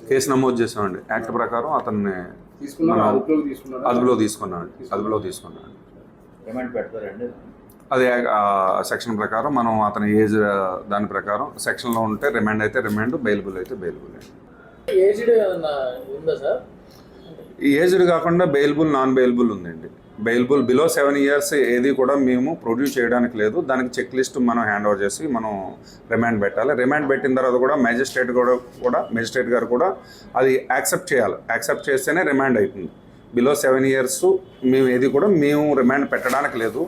Case నమోదు చేసామండి. Act ప్రకారం అతన్ని అదుపులో తీసుకున్నామండి. రిమాండ్ పెడతారండి. అది సెక్షన్ ప్రకారం మనం అతని ఏజ్ దాని ప్రకారం సెక్షన్లో ఉంటే రిమాండ్ అయితే రిమాండ్, బెయిలబుల్ అయితే బెయిలబుల్ అండి. ఏజ్డ్ కాకుండా బెయిలబుల్, నాన్ బెయిలబుల్ ఉందండి. బెయిలబుల్ బిలో 7 years ఏది కూడా మేము ప్రొడ్యూస్ చేయడానికి లేదు. దానికి చెక్ లిస్ట్ మనం హ్యాండ్ ఓవర్ చేసి మనం రిమాండ్ పెట్టాలి. రిమాండ్ పెట్టిన తర్వాత కూడా మేజిస్ట్రేట్ గారు కూడా అది యాక్సెప్ట్ చేయాలి. యాక్సెప్ట్ చేస్తేనే రిమాండ్ అవుతుంది. బిలో 7 years మేము రిమాండ్ పెట్టడానికి లేదు.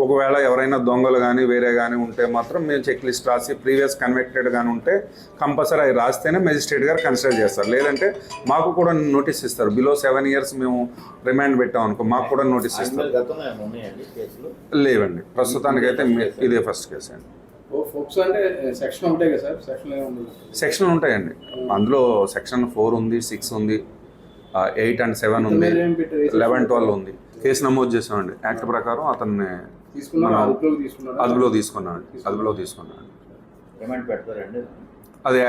ఒకవేళ ఎవరైనా దొంగలు కానీ వేరే కానీ ఉంటే మాత్రం మేము చెక్ లిస్ట్ రాసి ప్రీవియస్ కన్విక్టెడ్ కానీ ఉంటే కంపల్సరీ అవి రాస్తేనే మెజిస్ట్రేట్ గారు కన్సిడర్ చేస్తారు. లేదంటే మాకు కూడా నోటీస్ ఇస్తారు. బిలో 7 years మేము రిమాండ్ పెట్టాం అనుకో, మాకు కూడా నోటీస్ ఇస్తారు. లేవండి, ప్రస్తుతానికైతే ఇదే ఫస్ట్ కేసు అండి. సెక్షన్ ఉంటాయండి. అందులో సెక్షన్ 4 ఉంది, 6 ఉంది, 8 and 7 ఉంది, 11, 12 ఉంది. కేసు నమోదు చేసామండి. యాక్ట్ ప్రకారం అతన్ని అదుపులో తీసుకున్నామండి. రిమాండ్ పెడతారండి. అది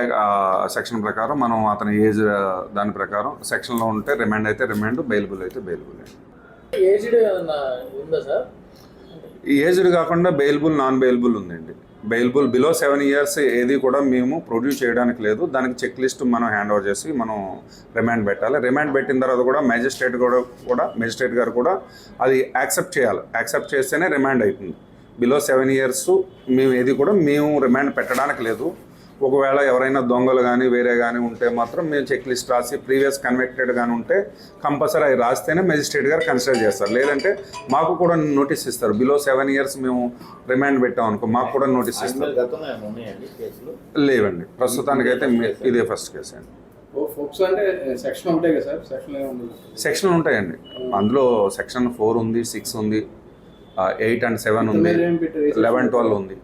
సెక్షన్ ప్రకారం మనం అతని ఏజ్ దాని ప్రకారం సెక్షన్లో ఉంటే రిమాండ్ అయితే రిమాండ్, బెయిలబుల్ అయితే బెయిలబుల్ అండి. ఏజ్డ్ కాకుండా బెయిలబుల్, నాన్ బెయిలబుల్ ఉందండి. బెయిలబుల్ బిలో 7 years ఏది కూడా మేము ప్రొడ్యూస్ చేయడానికి లేదు. దానికి చెక్ లిస్ట్ మనం హ్యాండ్ ఓవర్ చేసి మనం రిమాండ్ పెట్టాలి. రిమాండ్ పెట్టిన తర్వాత కూడా మేజిస్ట్రేట్ గారు కూడా అది యాక్సెప్ట్ చేయాలి. యాక్సెప్ట్ చేస్తేనే రిమాండ్ అవుతుంది. బిలో 7 years మేము రిమాండ్ పెట్టడానికి లేదు. ఒకవేళ ఎవరైనా దొంగలు కానీ వేరే కానీ ఉంటే మాత్రం మేము చెక్ లిస్ట్ రాసి ప్రీవియస్ కన్విక్టెడ్ కానీ ఉంటే కంపల్సరీ అవి రాస్తేనే మెజిస్ట్రేట్ గారు కన్సిడర్ చేస్తారు. లేదంటే మాకు కూడా నోటీస్ ఇస్తారు. బిలో 7 years మేము రిమాండ్ పెట్టాం అనుకో, మాకు కూడా నోటీస్ ఇస్తారు. లేవండి, ప్రస్తుతానికైతే ఇదే ఫస్ట్ కేసు అండి. సెక్షన్ ఉంటాయండి. అందులో సెక్షన్ 4 ఉంది, 6 ఉంది, 8 and 7 ఉంది, 11, 12 ఉంది.